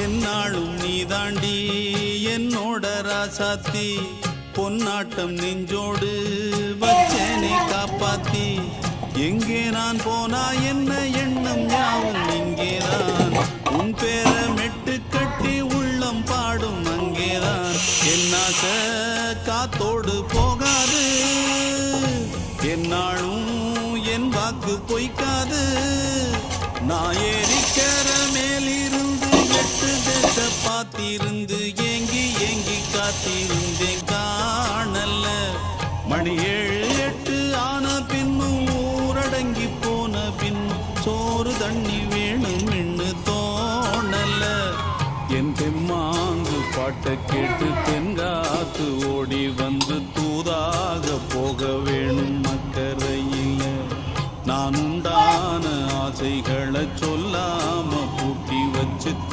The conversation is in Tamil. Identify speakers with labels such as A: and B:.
A: என்னாலும் நீ தாண்டி என்னோட ராசாத்தி பொன்னாட்டம் நெஞ்சோடு வச்சேனை காப்பாத்தி எங்கே நான் போனா என்ன எண்ணம் யாவும் இங்கேதான் உன் பேர மெட்டு கட்டி உள்ளம் பாடும் அங்கேதான் என்னாச காத்தோடு போகாது என்னாலும் என் வாக்கு பொய்க்காது நான் ஏறிக்கிற மேலிருந்து 8 தேச பார்த்திருந்து ஏங்கி ஏங்கி காத்திருந்தேன் காணல்ல மணி 7 8 ஆன பின்னும் ஊரடங்கி போன பின் சோறு தண்ணி வேணும் என்று தோணல என் தெம்மாங்கு பாட்டை கேட்டு தென்க